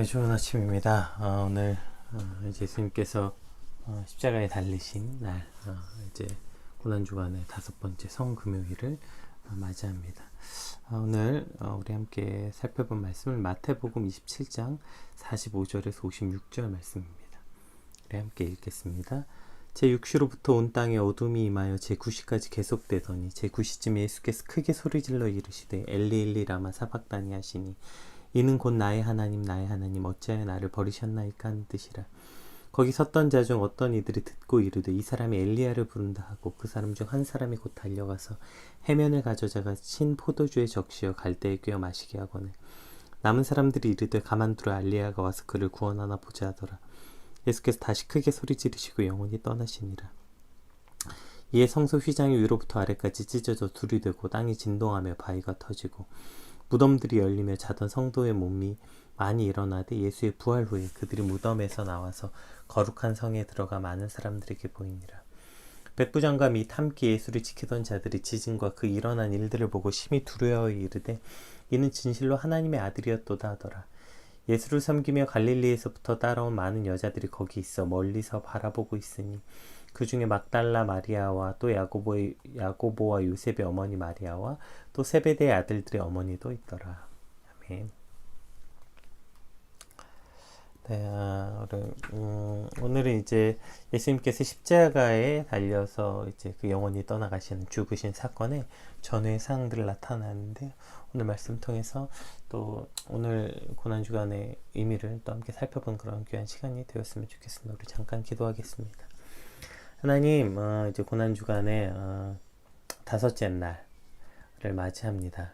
네, 좋은 아침입니다. 오늘 예수님께서 십자가에 달리신 날, 이제 고난주간의 5번째 성금요일을 맞이합니다. 오늘 우리 함께 살펴본 말씀은 마태복음 27장 45절에서 56절 말씀입니다. 우리 함께 읽겠습니다. 제6시로부터 온 땅에 어둠이 임하여 제9시까지 계속되더니 제9시쯤에 예수께서 크게 소리질러 이르시되 엘리 엘리 라마 사박다니 하시니 이는 곧 나의 하나님 나의 하나님 어찌하여 나를 버리셨나이까 하는 뜻이라. 거기 섰던 자 중 어떤 이들이 듣고 이르되 이 사람이 엘리야를 부른다 하고 그 사람 중 한 사람이 곧 달려가서 해면을 가져다가 신 포도주에 적시어 갈대에 꿰어 마시게 하거늘 남은 사람들이 이르되 가만두라 엘리야가 와서 그를 구원하나 보자 하더라. 예수께서 다시 크게 소리 지르시고 영원히 떠나시니라. 이에 성소 휘장이 위로부터 아래까지 찢어져 둘이 되고 땅이 진동하며 바위가 터지고 무덤들이 열리며 자던 성도의 몸이 많이 일어나되 예수의 부활 후에 그들이 무덤에서 나와서 거룩한 성에 들어가 많은 사람들에게 보이니라. 백부장과 및 함께 예수를 지키던 자들이 지진과 그 일어난 일들을 보고 심히 두려워하여 이르되 이는 진실로 하나님의 아들이었도다 하더라. 예수를 섬기며 갈릴리에서부터 따라온 많은 여자들이 거기 있어 멀리서 바라보고 있으니 그 중에 막달라 마리아와 또 야고보와 요셉의 어머니 마리아와 또 세베대의 아들들의 어머니도 있더라. 아멘. 네, 오늘은 이제 예수님께서 십자가에 달려서 이제 그 영원히 떠나가시는 죽으신 사건의 전후의 사항들을 나타나는데 오늘 말씀 통해서 또 오늘 고난주간의 의미를 또 함께 살펴본 그런 귀한 시간이 되었으면 좋겠습니다. 우리 잠깐 기도하겠습니다. 하나님, 이제 고난주간의 5째 날을 맞이합니다.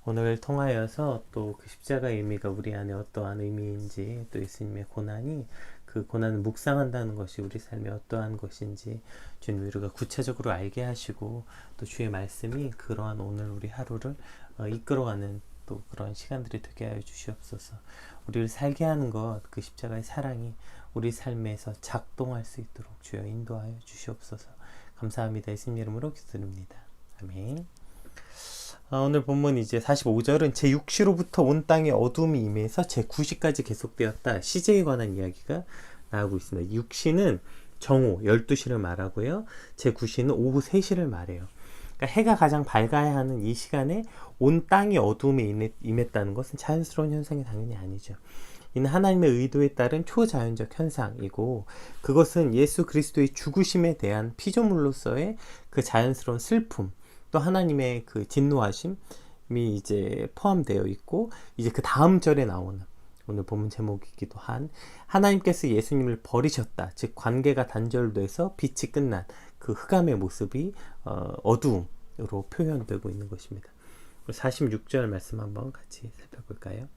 오늘 통하여서 또 그 십자가의 의미가 우리 안에 어떠한 의미인지 또 예수님의 고난이 그 고난을 묵상한다는 것이 우리 삶에 어떠한 것인지 주님 우리가 구체적으로 알게 하시고 또 주의 말씀이 그러한 오늘 우리 하루를 이끌어가는 또 그런 시간들이 되게 하여 주시옵소서. 우리를 살게 하는 것, 그 십자가의 사랑이 우리 삶에서 작동할 수 있도록 주여 인도하여 주시옵소서. 감사합니다. 예수님 이름으로 기도드립니다. 아멘. 오늘 본문 이제 45절은 제6시로부터 온 땅에 어둠이 임해서 제9시까지 계속되었다. 시제에 관한 이야기가 나오고 있습니다. 6시는 정오 12시를 말하고요. 제9시는 오후 3시를 말해요. 그러니까 해가 가장 밝아야 하는 이 시간에 온 땅이 어둠에 임했다는 것은 자연스러운 현상이 당연히 아니죠. 이는 하나님의 의도에 따른 초자연적 현상이고 그것은 예수 그리스도의 죽으심에 대한 피조물로서의 그 자연스러운 슬픔 또 하나님의 그 진노하심이 이제 포함되어 있고 이제 그 다음 절에 나오는 오늘 본문 제목이기도 한 하나님께서 예수님을 버리셨다. 즉 관계가 단절돼서 빛이 끝난 그 흑암의 모습이 어두움으로 표현되고 있는 것입니다. 46절 말씀 한번 같이 살펴볼까요?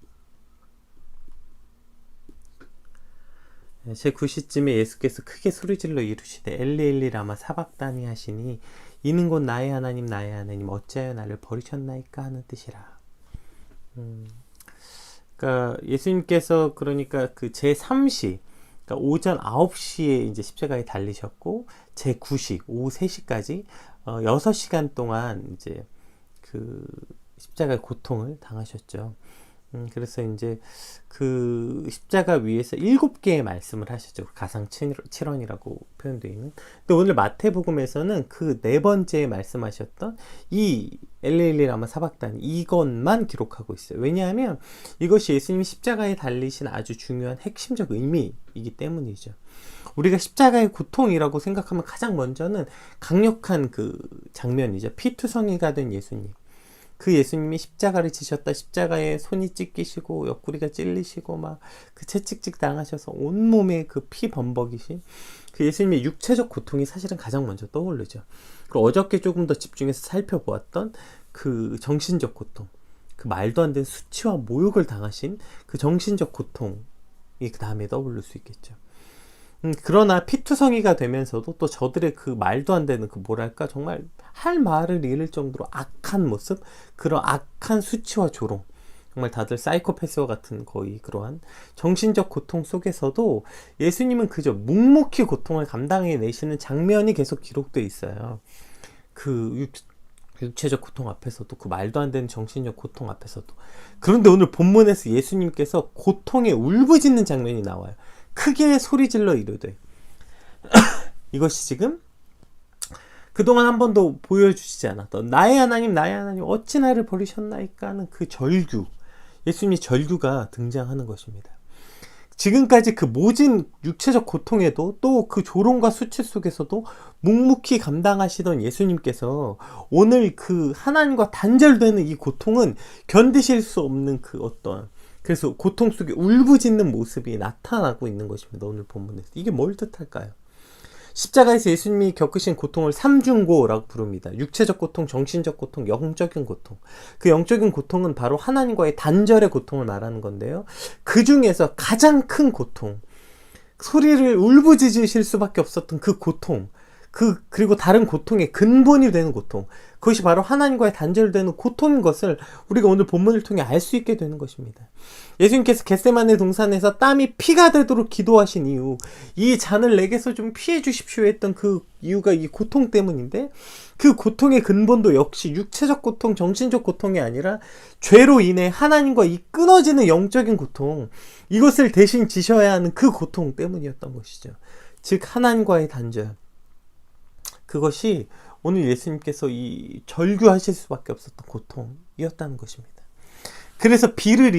제9시쯤에 예수께서 크게 소리질러 이르시되 엘리 엘리 라마 사박다니 하시니 이는 곧 나의 하나님 나의 하나님 어찌하여 나를 버리셨나이까 하는 뜻이라. 그러니까 예수님께서 그러니까 그 제3시 그러니까 오전 9시에 이제 십자가에 달리셨고 제9시 오후 3시까지 6시간 동안 이제 그 십자가의 고통을 당하셨죠. 그래서 이제 그 십자가 위에서 7개의 말씀을 하셨죠. 가상 7원이라고 표현되어 있는. 근데 오늘 마태복음에서는 그 4번째에 말씀하셨던 이 엘레일리 라마 사박단 이것만 기록하고 있어요. 왜냐하면 이것이 예수님이 십자가에 달리신 아주 중요한 핵심적 의미이기 때문이죠. 우리가 십자가의 고통이라고 생각하면 가장 먼저는 강력한 그 장면이죠. 피투성이가 된 예수님. 그 예수님이 십자가를 지셨다. 십자가에 손이 찢기시고 옆구리가 찔리시고 막 그 채찍질 당하셔서 온몸에 그 피 범벅이신 그 예수님의 육체적 고통이 사실은 가장 먼저 떠오르죠. 그리고 어저께 조금 더 집중해서 살펴보았던 그 정신적 고통, 그 말도 안 되는 수치와 모욕을 당하신 그 정신적 고통이 그 다음에 떠오를 수 있겠죠. 그러나 피투성이가 되면서도 또 저들의 그 말도 안 되는 그 뭐랄까 정말 할 말을 잃을 정도로 악한 모습, 그런 악한 수치와 조롱, 정말 다들 사이코패스와 같은 거의 그러한 정신적 고통 속에서도 예수님은 그저 묵묵히 고통을 감당해 내시는 장면이 계속 기록되어 있어요. 그 육체적 고통 앞에서도, 그 말도 안 되는 정신적 고통 앞에서도. 그런데 오늘 본문에서 예수님께서 고통에 울부짖는 장면이 나와요. 크게 소리질러 이르되. 이것이 지금 그동안 한 번도 보여주시지 않았던 나의 하나님 나의 하나님 어찌 나를 버리셨나이까 하는 그 절규, 예수님의 절규가 등장하는 것입니다. 지금까지 그 모진 육체적 고통에도 또 그 조롱과 수치 속에서도 묵묵히 감당하시던 예수님께서 오늘 그 하나님과 단절되는 이 고통은 견디실 수 없는 그 어떤, 그래서 고통 속에 울부짖는 모습이 나타나고 있는 것입니다. 오늘 본문에서. 이게 뭘 뜻할까요? 십자가에서 예수님이 겪으신 고통을 삼중고라고 부릅니다. 육체적 고통, 정신적 고통, 영적인 고통. 그 영적인 고통은 바로 하나님과의 단절의 고통을 말하는 건데요. 그 중에서 가장 큰 고통, 소리를 울부짖으실 수밖에 없었던 그 고통, 그리고 다른 고통의 근본이 되는 고통, 그것이 바로 하나님과의 단절되는 고통인 것을 우리가 오늘 본문을 통해 알 수 있게 되는 것입니다. 예수님께서 겟세마네 동산에서 땀이 피가 되도록 기도하신 이유, 이 잔을 내게서 좀 피해 주십시오 했던 그 이유가 이 고통 때문인데, 그 고통의 근본도 역시 육체적 고통, 정신적 고통이 아니라 죄로 인해 하나님과 이 끊어지는 영적인 고통, 이것을 대신 지셔야 하는 그 고통 때문이었던 것이죠. 즉 하나님과의 단절, 그것이 오늘 예수님께서 이 절규하실 수밖에 없었던 고통이었다는 것입니다. 그래서 빛을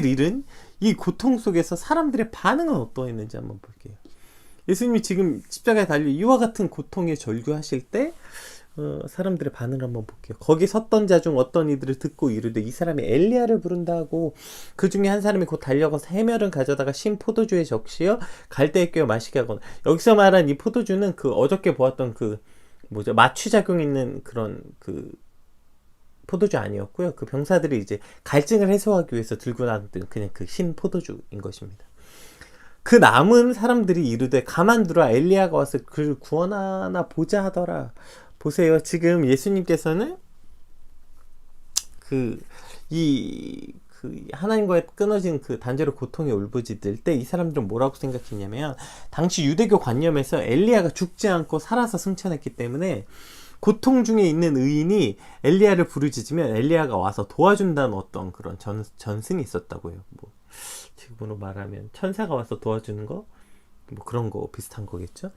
잃은 이 고통 속에서 사람들의 반응은 어떠했는지 한번 볼게요. 예수님이 지금 십자가에 달려 이와 같은 고통에 절규하실 때 사람들의 반응을 한번 볼게요. 거기 섰던 자 중 어떤 이들을 듣고 이르되 이 사람이 엘리야를 부른다 하고, 그 중에 한 사람이 곧 달려가서 해멸은 가져다가 신 포도주에 적시어 갈대에 꿰어 마시게 하거나. 여기서 말한 이 포도주는 그 어저께 보았던 그 마취작용 있는 그런 그 포도주 아니었고요. 그 병사들이 이제 갈증을 해소하기 위해서 들고 나왔던 그냥 그 신 포도주인 것입니다. 그 남은 사람들이 이르되 가만두라, 엘리야가 와서 그를 구원하나 보자 하더라. 보세요. 지금 예수님께서는 하나님과의 끊어진 그 단절의 고통에 울부짖을 때 이 사람들은 뭐라고 생각했냐면, 당시 유대교 관념에서 엘리야가 죽지 않고 살아서 승천했기 때문에 고통 중에 있는 의인이 엘리야를 부르짖으면 엘리야가 와서 도와준다는 어떤 그런 전승이 있었다고요. 지금으로 말하면 천사가 와서 도와주는 거, 그런 거 비슷한 거겠죠.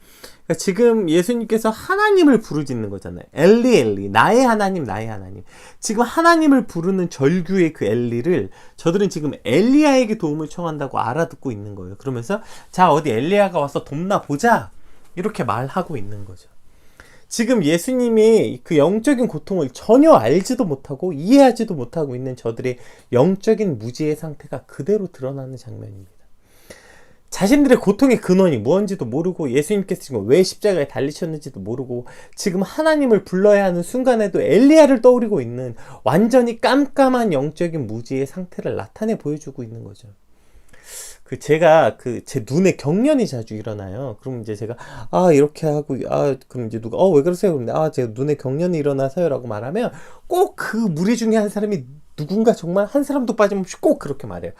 그러니까 지금 예수님께서 하나님을 부르짖는 거잖아요. 엘리 엘리, 나의 하나님 나의 하나님. 지금 하나님을 부르는 절규의 그 엘리를 저들은 지금 엘리야에게 도움을 청한다고 알아듣고 있는 거예요. 그러면서 자, 어디 엘리야가 와서 돕나 보자, 이렇게 말하고 있는 거죠. 지금 예수님이 그 영적인 고통을 전혀 알지도 못하고 이해하지도 못하고 있는 저들의 영적인 무지의 상태가 그대로 드러나는 장면입니다. 자신들의 고통의 근원이 무엇인지도 모르고, 예수님께서 지금 왜 십자가에 달리셨는지도 모르고, 지금 하나님을 불러야 하는 순간에도 엘리야를 떠올리고 있는 완전히 깜깜한 영적인 무지의 상태를 나타내 보여주고 있는 거죠. 제가 제 눈에 경련이 자주 일어나요. 그럼 이제 제가 이렇게 하고 그럼 이제 누가 왜 그러세요? 그런데 제가 눈에 경련이 일어나서요라고 말하면 꼭 그 무리 중에 한 사람이, 누군가 정말 한 사람도 빠짐없이 꼭 그렇게 말해요.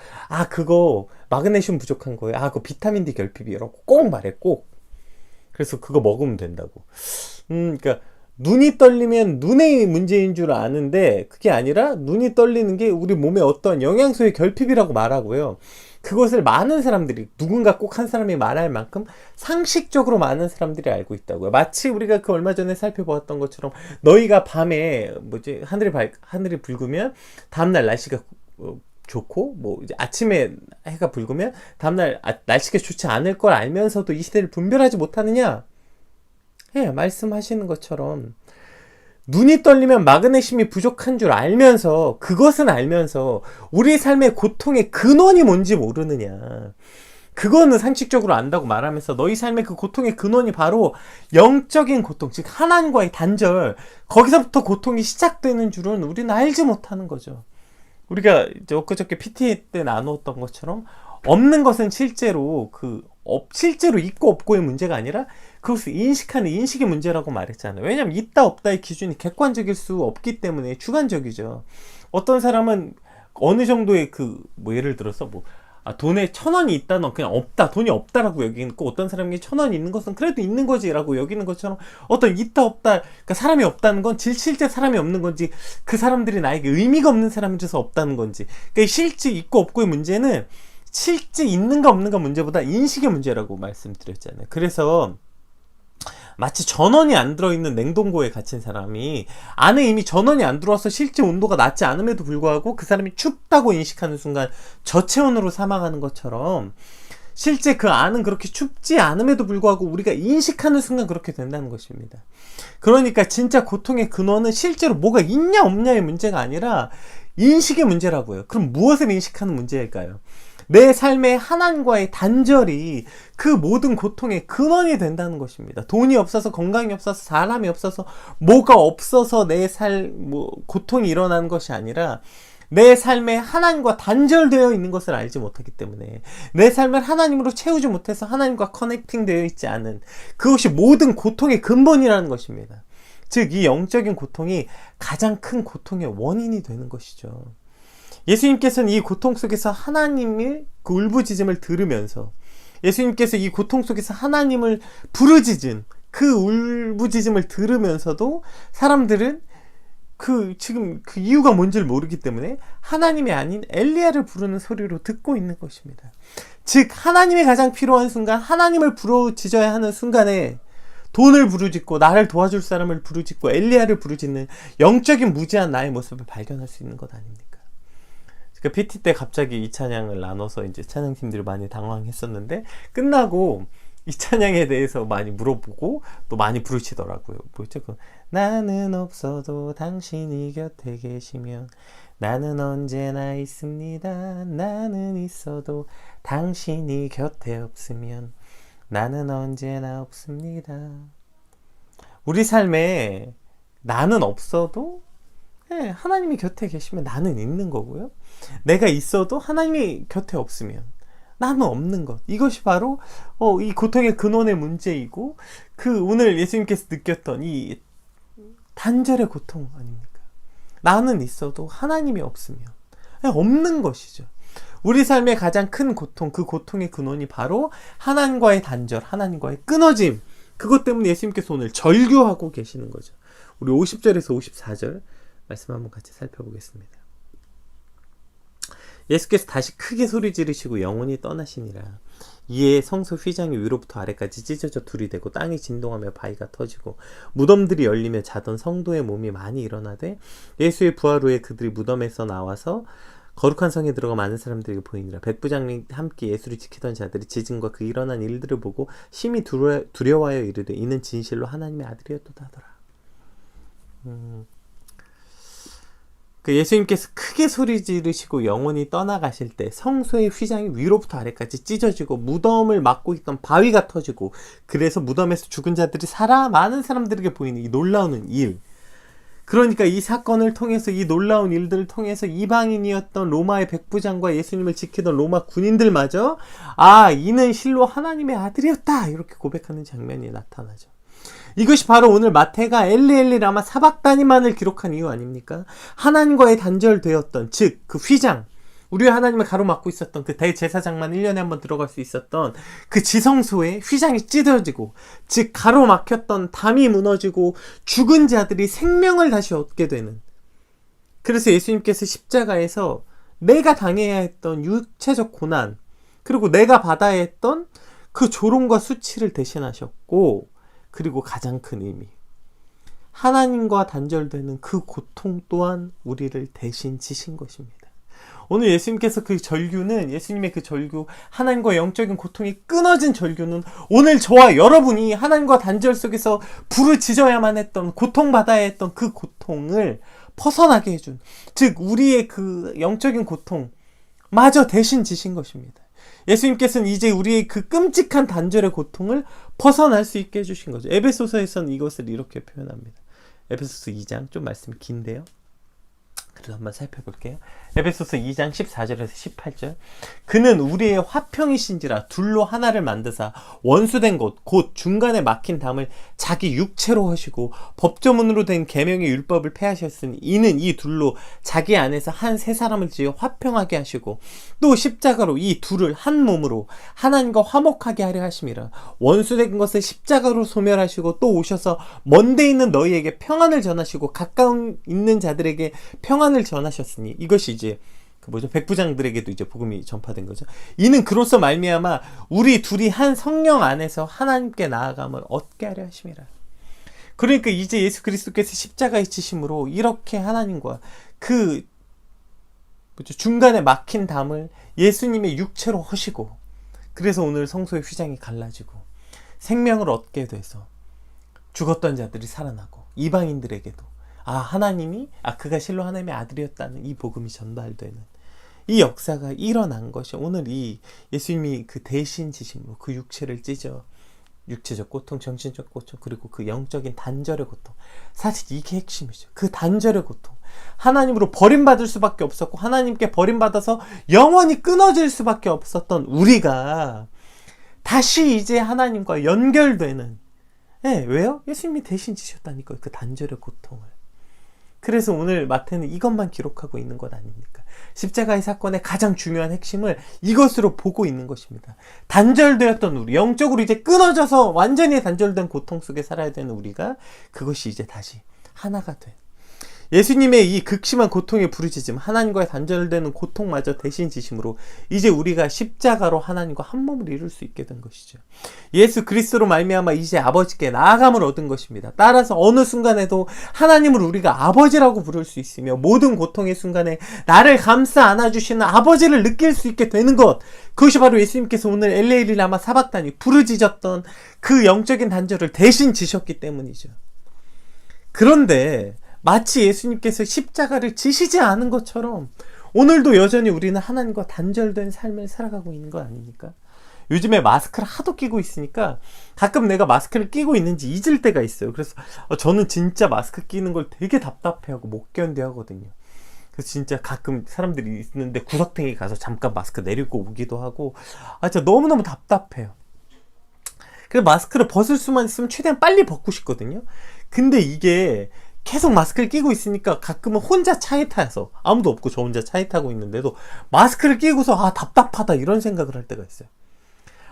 그거 마그네슘 부족한 거예요. 그거 비타민 D 결핍이라고 꼭 말해, 꼭. 그래서 그거 먹으면 된다고. 그러니까 눈이 떨리면 눈의 문제인 줄 아는데, 그게 아니라 눈이 떨리는 게 우리 몸에 어떤 영양소의 결핍이라고 말하고요. 그것을 많은 사람들이, 누군가 꼭 한 사람이 말할 만큼 상식적으로 많은 사람들이 알고 있다고요. 마치 우리가 그 얼마 전에 살펴보았던 것처럼, 너희가 밤에 하늘이 붉으면 다음날 날씨가 좋고, 이제 아침에 해가 붉으면 다음날 날씨가 좋지 않을 걸 알면서도 이 시대를 분별하지 못하느냐? 말씀하시는 것처럼 눈이 떨리면 마그네슘이 부족한 줄 알면서, 그것은 알면서 우리 삶의 고통의 근원이 뭔지 모르느냐. 그거는 상식적으로 안다고 말하면서 너희 삶의 그 고통의 근원이 바로 영적인 고통, 즉 하나님과의 단절, 거기서부터 고통이 시작되는 줄은 우리는 알지 못하는 거죠. 우리가 이제 엊그저께 PT 때 나누었던 것처럼, 없는 것은 실제로 실제로 있고 없고의 문제가 아니라 그것을 인식하는 인식의 문제라고 말했잖아요. 왜냐하면 있다 없다의 기준이 객관적일 수 없기 때문에 주관적이죠. 어떤 사람은 어느 정도의 예를 들어서 돈에 1,000원이 있다는 그냥 없다, 돈이 없다라고 여기고, 어떤 사람이 1,000원이 있는 것은 그래도 있는 거지라고 여기는 것처럼, 어떤 있다 없다, 그러니까 사람이 없다는 건 실제 사람이 없는 건지, 그 사람들이 나에게 의미가 없는 사람이라서 없다는 건지. 그러니까 실제 있고 없고의 문제는 실제 있는가 없는가 문제보다 인식의 문제라고 말씀드렸잖아요. 그래서 마치 전원이 안 들어있는 냉동고에 갇힌 사람이 안에 이미 전원이 안 들어와서 실제 온도가 낮지 않음에도 불구하고 그 사람이 춥다고 인식하는 순간 저체온으로 사망하는 것처럼, 실제 그 안은 그렇게 춥지 않음에도 불구하고 우리가 인식하는 순간 그렇게 된다는 것입니다. 그러니까 진짜 고통의 근원은 실제로 뭐가 있냐 없냐의 문제가 아니라 인식의 문제라고요. 그럼 무엇을 인식하는 문제일까요? 내 삶의 하나님과의 단절이 그 모든 고통의 근원이 된다는 것입니다. 돈이 없어서, 건강이 없어서, 사람이 없어서, 뭐가 없어서 내 고통이 일어나는 것이 아니라 내 삶에 하나님과 단절되어 있는 것을 알지 못하기 때문에, 내 삶을 하나님으로 채우지 못해서 하나님과 커넥팅 되어 있지 않은 그것이 모든 고통의 근본이라는 것입니다. 즉, 이 영적인 고통이 가장 큰 고통의 원인이 되는 것이죠. 예수님께서는 이 고통 속에서 하나님의 그 울부짖음을 들으면서, 예수님께서 이 고통 속에서 하나님을 부르짖은 그 울부짖음을 들으면서도 사람들은 지금 그 이유가 뭔지를 모르기 때문에 하나님이 아닌 엘리야를 부르는 소리로 듣고 있는 것입니다. 즉, 하나님이 가장 필요한 순간, 하나님을 부르짖어야 하는 순간에 돈을 부르짖고, 나를 도와줄 사람을 부르짖고, 엘리야를 부르짖는 영적인 무지한 나의 모습을 발견할 수 있는 것 아닙니까? 그 PT 때 갑자기 이 찬양을 나눠서 이제 찬양팀들이 많이 당황했었는데, 끝나고 이 찬양에 대해서 많이 물어보고 또 많이 부르시더라고요. 뭐였죠? 나는 없어도 당신이 곁에 계시면 나는 언제나 있습니다. 나는 있어도 당신이 곁에 없으면 나는 언제나 없습니다. 우리 삶에 나는 없어도 하나님이 곁에 계시면 나는 있는 거고요. 내가 있어도 하나님이 곁에 없으면 나는 없는 것. 이것이 바로 이 고통의 근원의 문제이고, 오늘 예수님께서 느꼈던 이 단절의 고통 아닙니까? 나는 있어도 하나님이 없으면 없는 것이죠. 우리 삶의 가장 큰 고통, 그 고통의 근원이 바로 하나님과의 단절, 하나님과의 끊어짐. 그것 때문에 예수님께서 오늘 절규하고 계시는 거죠. 우리 50절에서 54절 말씀 한번 같이 살펴보겠습니다. 예수께서 다시 크게 소리 지르시고 영원히 떠나시니라. 이에 성소 휘장이 위로부터 아래까지 찢어져 둘이 되고 땅이 진동하며 바위가 터지고 무덤들이 열리며 자던 성도의 몸이 많이 일어나되, 예수의 부활 후에 그들이 무덤에서 나와서 거룩한 성에 들어가 많은 사람들에게 보이니라. 백부장과 함께 예수를 지키던 자들이 지진과 그 일어난 일들을 보고 심히 두려워하여 이르되, 이는 진실로 하나님의 아들이었도다 하더라. 예수님께서 크게 소리 지르시고 영원히 떠나가실 때 성소의 휘장이 위로부터 아래까지 찢어지고 무덤을 막고 있던 바위가 터지고, 그래서 무덤에서 죽은 자들이 살아 많은 사람들에게 보이는 이 놀라운 일. 그러니까 이 사건을 통해서, 이 놀라운 일들을 통해서 이방인이었던 로마의 백부장과 예수님을 지키던 로마 군인들마저 이는 실로 하나님의 아들이었다, 이렇게 고백하는 장면이 나타나죠. 이것이 바로 오늘 마태가 엘리 엘리 라마 사박다니만을 기록한 이유 아닙니까? 하나님과의 단절되었던, 즉 그 휘장, 우리와 하나님을 가로막고 있었던 그 대제사장만 1년에 한 번 들어갈 수 있었던 그 지성소에 휘장이 찢어지고, 즉 가로막혔던 담이 무너지고 죽은 자들이 생명을 다시 얻게 되는, 그래서 예수님께서 십자가에서 내가 당해야 했던 육체적 고난, 그리고 내가 받아야 했던 그 조롱과 수치를 대신하셨고, 그리고 가장 큰 의미, 하나님과 단절되는 그 고통 또한 우리를 대신 지신 것입니다. 오늘 예수님께서 그 절규는, 예수님의 그 절규, 하나님과 영적인 고통이 끊어진 절규는 오늘 저와 여러분이 하나님과 단절 속에서 부르짖어야만 했던, 고통받아야 했던 그 고통을 벗어나게 해준, 즉 우리의 그 영적인 고통 마저 대신 지신 것입니다. 예수님께서는 이제 우리의 그 끔찍한 단절의 고통을 벗어날 수 있게 해주신 거죠. 에베소서에서는 이것을 이렇게 표현합니다. 에베소서 2장, 좀 말씀이 긴데요. 그래서 한번 살펴볼게요. 에베소서 2장 14절에서 18절. 그는 우리의 화평이신지라 둘로 하나를 만드사 원수된 곳 곧 중간에 막힌 담을 자기 육체로 하시고 법조문으로 된 계명의 율법을 폐하셨으니 이는 이 둘로 자기 안에서 한 세 사람을 지어 화평하게 하시고 또 십자가로 이 둘을 한 몸으로 하나님과 화목하게 하려 하심이라. 원수된 것을 십자가로 소멸하시고 또 오셔서 먼데 있는 너희에게 평안을 전하시고 가까운 있는 자들에게 평안을 전하셨으니 이것이 이제 백부장들에게도 이제 복음이 전파된 거죠. 이는 그로써 말미암아 우리 둘이 한 성령 안에서 하나님께 나아감을 얻게 하려 하심이라. 그러니까 이제 예수 그리스도께서 십자가에 지심으로 이렇게 하나님과 그 중간에 막힌 담을 예수님의 육체로 하시고, 그래서 오늘 성소의 휘장이 갈라지고 생명을 얻게 돼서 죽었던 자들이 살아나고 이방인들에게도 하나님이 그가 실로 하나님의 아들이었다는 이 복음이 전달되는 이 역사가 일어난 것이 오늘 이 예수님이 그 대신 지심으로 그 육체를 찢어 육체적 고통, 정신적 고통, 그리고 그 영적인 단절의 고통, 사실 이게 핵심이죠. 그 단절의 고통, 하나님으로 버림받을 수밖에 없었고 하나님께 버림받아서 영원히 끊어질 수밖에 없었던 우리가 다시 이제 하나님과 연결되는, 왜요? 예수님이 대신 지셨다니까요. 그 단절의 고통을. 그래서 오늘 마태는 이것만 기록하고 있는 것 아닙니까? 십자가의 사건의 가장 중요한 핵심을 이것으로 보고 있는 것입니다. 단절되었던 우리, 영적으로 이제 끊어져서 완전히 단절된 고통 속에 살아야 되는 우리가 그것이 이제 다시 하나가 된, 예수님의 이 극심한 고통의 부르짖음, 하나님과의 단절되는 고통마저 대신 지심으로 이제 우리가 십자가로 하나님과 한 몸을 이룰 수 있게 된 것이죠. 예수 그리스도로 말미암아 이제 아버지께 나아감을 얻은 것입니다. 따라서 어느 순간에도 하나님을 우리가 아버지라고 부를 수 있으며 모든 고통의 순간에 나를 감싸 안아주시는 아버지를 느낄 수 있게 되는 것, 그것이 바로 예수님께서 오늘 엘레일리 라마 사박다니 부르짖었던 그 영적인 단절을 대신 지셨기 때문이죠. 그런데 마치 예수님께서 십자가를 지시지 않은 것처럼 오늘도 여전히 우리는 하나님과 단절된 삶을 살아가고 있는 거 아닙니까? 요즘에 마스크를 하도 끼고 있으니까 가끔 내가 마스크를 끼고 있는지 잊을 때가 있어요. 그래서 저는 진짜 마스크 끼는 걸 되게 답답해하고 못 견뎌하거든요. 그래서 진짜 가끔 사람들이 있는데 구석탱이 가서 잠깐 마스크 내리고 오기도 하고 진짜 너무너무 답답해요. 그래서 마스크를 벗을 수만 있으면 최대한 빨리 벗고 싶거든요. 근데 이게 계속 마스크를 끼고 있으니까 가끔은 혼자 차에 타서, 아무도 없고 저 혼자 차에 타고 있는데도 마스크를 끼고서 답답하다 이런 생각을 할 때가 있어요.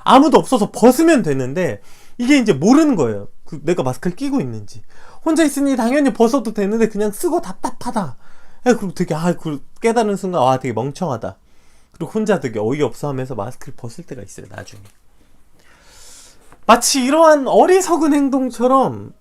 아무도 없어서 벗으면 되는데 이게 이제 모르는 거예요. 내가 마스크를 끼고 있는지. 혼자 있으니 당연히 벗어도 되는데 그냥 쓰고 답답하다. 그리고 되게 깨달은 순간 되게 멍청하다. 그리고 혼자 되게 어이없어 하면서 마스크를 벗을 때가 있어요. 나중에. 마치 이러한 어리석은 행동처럼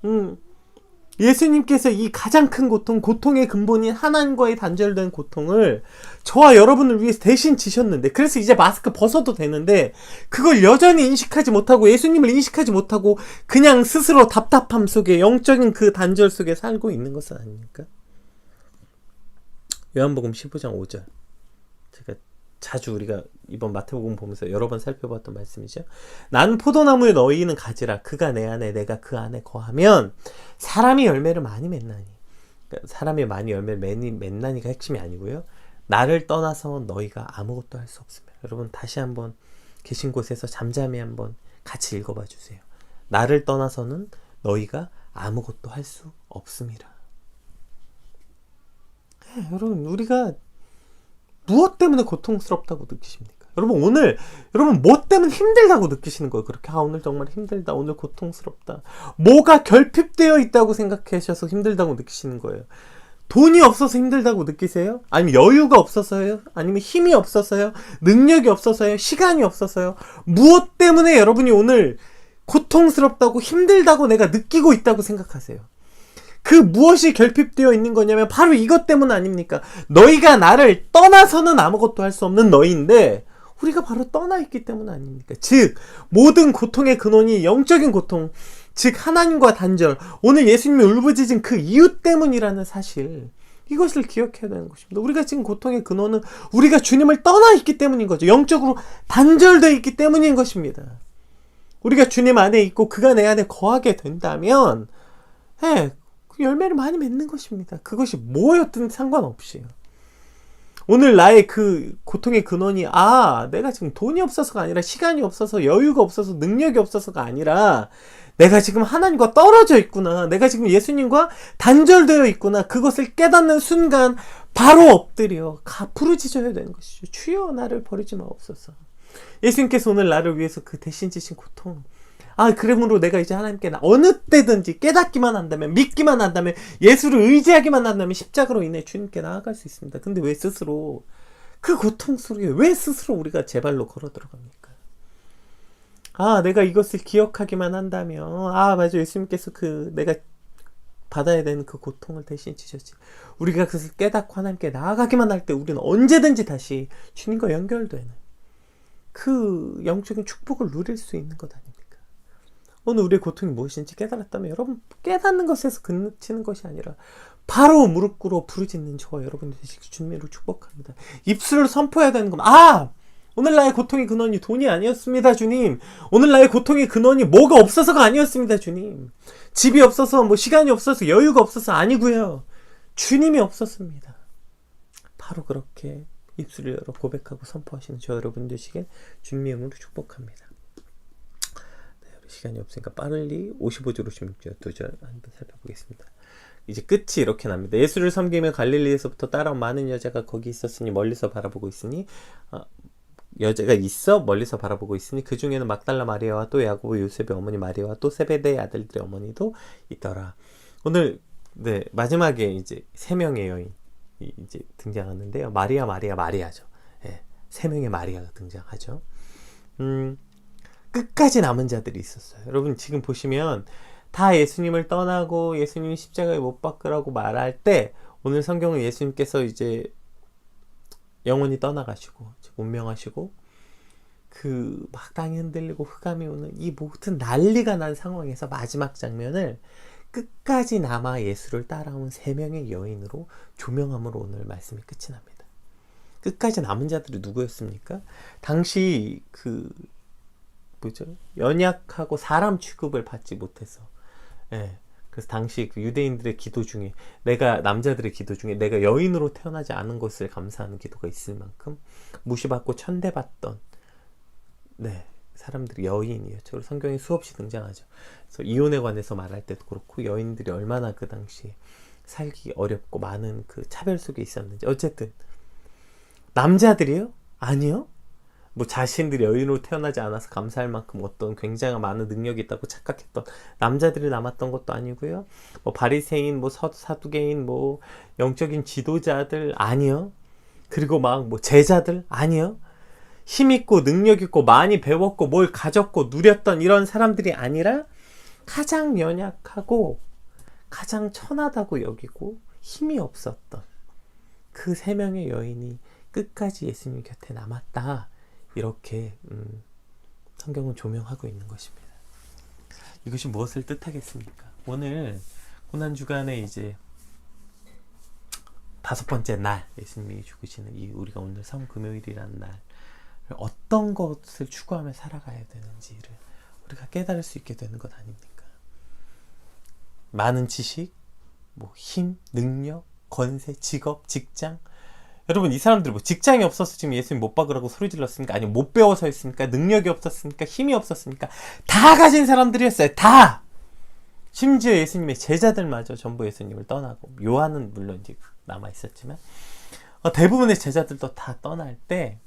예수님께서 이 가장 큰 고통, 고통의 근본인 하나님과의 단절된 고통을 저와 여러분을 위해서 대신 지셨는데, 그래서 이제 마스크 벗어도 되는데 그걸 여전히 인식하지 못하고 예수님을 인식하지 못하고 그냥 스스로 답답함 속에, 영적인 그 단절 속에 살고 있는 것은 아닙니까? 요한복음 15장 5절, 제가 자주 우리가 이번 마태복음 보면서 여러 번 살펴봤던 말씀이죠. 난 포도나무에 너희는 가지라. 그가 내 안에 내가 그 안에 거하면 사람이 열매를 많이 맺나니. 그러니까 사람이 많이 열매를 맺나니가 핵심이 아니고요. 나를 떠나서 너희가 아무것도 할 수 없습니다. 여러분 다시 한번 계신 곳에서 잠잠히 한번 같이 읽어봐 주세요. 나를 떠나서는 너희가 아무것도 할 수 없습니다. 여러분 우리가 무엇 때문에 고통스럽다고 느끼십니까? 여러분 오늘 뭐 때문에 힘들다고 느끼시는 거예요? 그렇게 오늘 정말 힘들다, 오늘 고통스럽다, 뭐가 결핍되어 있다고 생각하셔서 힘들다고 느끼시는 거예요? 돈이 없어서 힘들다고 느끼세요? 아니면 여유가 없어서요? 아니면 힘이 없어서요? 능력이 없어서요? 시간이 없어서요? 무엇 때문에 여러분이 오늘 고통스럽다고 힘들다고 내가 느끼고 있다고 생각하세요? 그 무엇이 결핍되어 있는 거냐면 바로 이것 때문 아닙니까? 너희가 나를 떠나서는 아무것도 할 수 없는 너희인데 우리가 바로 떠나 있기 때문 아닙니까? 즉 모든 고통의 근원이 영적인 고통, 즉 하나님과 단절, 오늘 예수님이 울부짖은 그 이유 때문이라는 사실, 이것을 기억해야 되는 것입니다. 우리가 지금 고통의 근원은 우리가 주님을 떠나 있기 때문인 거죠. 영적으로 단절되어 있기 때문인 것입니다. 우리가 주님 안에 있고 그가 내 안에 거하게 된다면 그 열매를 많이 맺는 것입니다. 그것이 뭐였든 상관없이요. 오늘 나의 그 고통의 근원이 내가 지금 돈이 없어서가 아니라 시간이 없어서 여유가 없어서 능력이 없어서가 아니라 내가 지금 하나님과 떨어져 있구나. 내가 지금 예수님과 단절되어 있구나. 그것을 깨닫는 순간 바로 엎드려 부르짖어야 되는 것이죠. 주여 나를 버리지 마옵소서. 예수님께서 오늘 나를 위해서 그 대신 지신 고통, 그러므로 내가 이제 하나님께 어느 때든지 깨닫기만 한다면, 믿기만 한다면, 예수를 의지하기만 한다면 십자가로 인해 주님께 나아갈 수 있습니다. 근데 왜 스스로 그 고통 속에 왜 스스로 우리가 제 발로 걸어 들어갑니까? 내가 이것을 기억하기만 한다면, 맞아, 예수님께서 내가 받아야 되는 그 고통을 대신 지셨지. 우리가 그것을 깨닫고 하나님께 나아가기만 할 때 우리는 언제든지 다시 주님과 연결되는 그 영적인 축복을 누릴 수 있는 것 아닙니까? 오늘 우리의 고통이 무엇인지 깨달았다면 여러분, 깨닫는 것에서 그치는 것이 아니라 바로 무릎 꿇어 부르짖는 저와 여러분들 되시길 주님으로 축복합니다. 입술을 선포해야 되는 겁니다. 오늘 나의 고통의 근원이 돈이 아니었습니다, 주님. 오늘 나의 고통의 근원이 뭐가 없어서가 아니었습니다, 주님. 집이 없어서, 시간이 없어서, 여유가 없어서 아니고요. 주님이 없었습니다. 바로 그렇게 입술을 열어 고백하고 선포하시는 저 여러분 되시길 주님의 이름으로 축복합니다. 시간이 없으니까 빠르게 55절 56절 2절 한번 살펴보겠습니다. 이제 끝이 이렇게 납니다. 예수를 섬기며 갈릴리에서부터 따라온 많은 여자가 거기 있었으니 멀리서 바라보고 있으니 여자가 있어 멀리서 바라보고 있으니 그 중에는 막달라 마리아와 또 야고보 요셉의 어머니 마리아와 또 세베대의 아들들의 어머니도 있더라. 오늘 마지막에 이제 세 명의 여인이 이제 등장하는데요. 마리아죠. 세 명의 마리아가 등장하죠. 끝까지 남은 자들이 있었어요. 여러분 지금 보시면 다 예수님을 떠나고 예수님이 십자가에 못 박으라고 말할 때 오늘 성경은 예수님께서 이제 영원히 떠나가시고 운명하시고 막 땅이 흔들리고 흑암이 오는 이 모든 난리가 난 상황에서 마지막 장면을 끝까지 남아 예수를 따라온 세 명의 여인으로 조명함으로 오늘 말씀이 끝이 납니다. 끝까지 남은 자들이 누구였습니까? 당시 연약하고 사람 취급을 받지 못해서, 그래서 당시 유대인들의 기도 중에 남자들의 기도 중에 내가 여인으로 태어나지 않은 것을 감사하는 기도가 있을 만큼 무시받고 천대받던 사람들이 여인이었죠. 그리고 성경에 수없이 등장하죠. 그래서 이혼에 관해서 말할 때도 그렇고 여인들이 얼마나 그 당시 살기 어렵고 많은 그 차별 속에 있었는지. 어쨌든 남자들이요? 아니요. 자신들이 여인으로 태어나지 않아서 감사할 만큼 어떤 굉장히 많은 능력이 있다고 착각했던 남자들이 남았던 것도 아니고요. 바리새인, 사두개인, 영적인 지도자들 아니요. 그리고 제자들 아니요. 힘있고 능력있고 많이 배웠고 뭘 가졌고 누렸던 이런 사람들이 아니라 가장 연약하고 가장 천하다고 여기고 힘이 없었던 그 세 명의 여인이 끝까지 예수님 곁에 남았다. 이렇게 성경은 조명하고 있는 것입니다. 이것이 무엇을 뜻하겠습니까? 오늘 고난주간에 이제 5번째 날 예수님이 죽으시는 우리가 오늘 성금요일이라는 날 어떤 것을 추구하며 살아가야 되는지를 우리가 깨달을 수 있게 되는 것 아닙니까? 많은 지식, 힘, 능력, 권세, 직업, 직장. 여러분 이 사람들 직장이 없어서 지금 예수님 못 박으라고 소리 질렀습니까? 아니면 못 배워서 했습니까? 능력이 없었습니까? 힘이 없었습니까? 다 가진 사람들이었어요. 다! 심지어 예수님의 제자들마저 전부 예수님을 떠나고 요한은 물론 이제 남아있었지만 대부분의 제자들도 다 떠날 때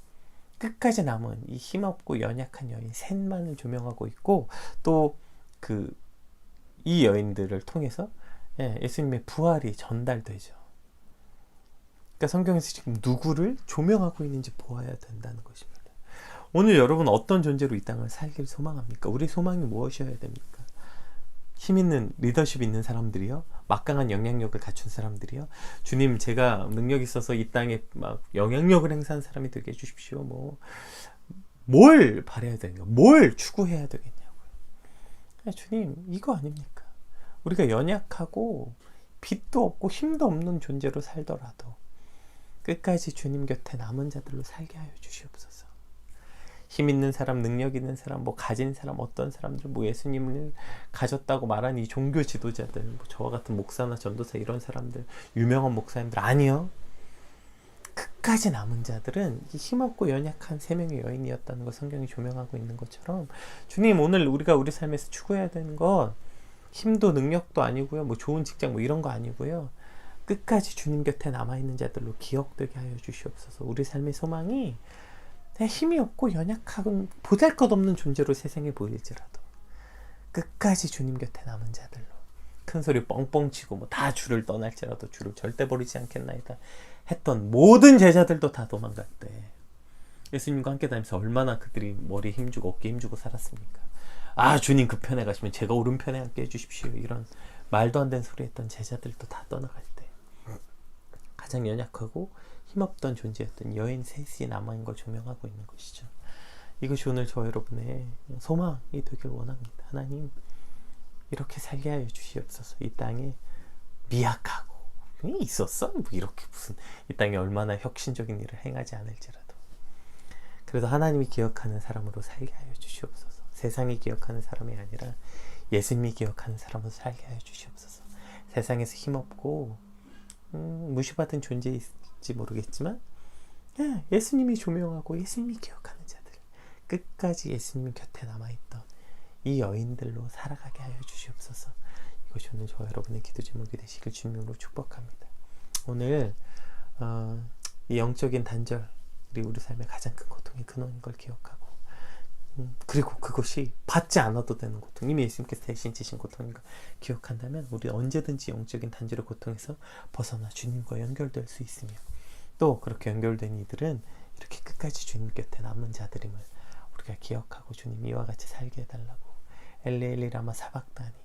끝까지 남은 이 힘없고 연약한 여인 셋만을 조명하고 있고 또 이 여인들을 통해서 예수님의 부활이 전달되죠. 그러니까 성경에서 지금 누구를 조명하고 있는지 보아야 된다는 것입니다. 오늘 여러분 어떤 존재로 이 땅을 살기를 소망합니까? 우리 소망이 무엇이어야 됩니까? 힘 있는 리더십 있는 사람들이요? 막강한 영향력을 갖춘 사람들이요? 주님 제가 능력 있어서 이 땅에 영향력을 행사하는 사람이 되게 해주십시오. 뭘 바라야 되는가? 뭘 추구해야 되겠냐고요. 주님 이거 아닙니까? 우리가 연약하고 빛도 없고 힘도 없는 존재로 살더라도 끝까지 주님 곁에 남은 자들로 살게 하여 주시옵소서. 힘 있는 사람, 능력 있는 사람, 가진 사람, 어떤 사람들, 예수님을 가졌다고 말하는 이 종교 저와 같은 목사나 전도사 이런 사람들, 유명한 목사님들 아니요. 끝까지 남은 자들은 힘없고 연약한 세 명의 여인이었다는 걸 성경이 조명하고 있는 것처럼, 주님, 오늘 우리가 우리 삶에서 추구해야 되는 건 힘도 능력도 아니고요, 뭐 좋은 직장 뭐 이런 거 아니고요, 끝까지 주님 곁에 남아있는 자들로 기억되게 하여 주시옵소서. 우리 삶의 소망이 힘이 없고 연약하고 보잘것없는 존재로 세상에 보일지라도 끝까지 주님 곁에 남은 자들로, 큰 소리 뻥뻥 치고 뭐 다 주를 떠날지라도 주를 절대 버리지 않겠나이다 했던 모든 제자들도 다 도망갈 때 예수님과 함께 다니면서 얼마나 그들이 머리에 힘주고 어깨에 힘주고 살았습니까? 아, 주님 그 편에 가시면 제가 오른편에 함께 해주십시오, 이런 말도 안 되는 소리 했던 제자들도 다 떠나갈 때 가장 연약하고 힘없던 존재였던 여인 셋이 남아있는 걸 조명하고 있는 것이죠. 이것이 오늘 저 여러분의 소망이 되길 원합니다. 하나님, 이렇게 살게 하여 주시옵소서. 이 땅에 미약하고 있었어? 뭐 이렇게 무슨 이 땅에 얼마나 혁신적인 일을 행하지 않을지라도 그래도 하나님이 기억하는 사람으로 살게 하여 주시옵소서. 세상이 기억하는 사람이 아니라 예수님이 기억하는 사람으로 살게 하여 주시옵소서. 세상에서 힘없고 무시받은 존재일지 모르겠지만 예수님이 조명하고 예수님이 기억하는 자들, 끝까지 예수님 곁에 남아있던 이 여인들로 살아가게 하여 주시옵소서. 이것이 오늘 저와 여러분의 기도 제목이 되시길 주님으로 축복합니다. 오늘 이 영적인 단절이 우리 삶의 가장 큰 고통의 근원인 걸 기억하고, 그리고 그것이 받지 않아도 되는 고통, 이미 예수님께서 대신 지신 고통인 걸 기억한다면 우리 언제든지 영적인 단절의 고통에서 벗어나 주님과 연결될 수 있으며, 또 그렇게 연결된 이들은 이렇게 끝까지 주님 곁에 남은 자들임을 우리가 기억하고, 주님 이와 같이 살게 해달라고, 엘리 라마 사박다니,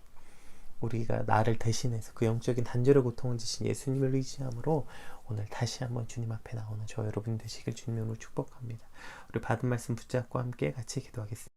우리가 나를 대신해서 그 영적인 단절의 고통을 지신 예수님을 의지함으로 오늘 다시 한번 주님 앞에 나오는 저 여러분 되시길 주님으로 축복합니다. 우리 받은 말씀 붙잡고 함께 같이 기도하겠습니다.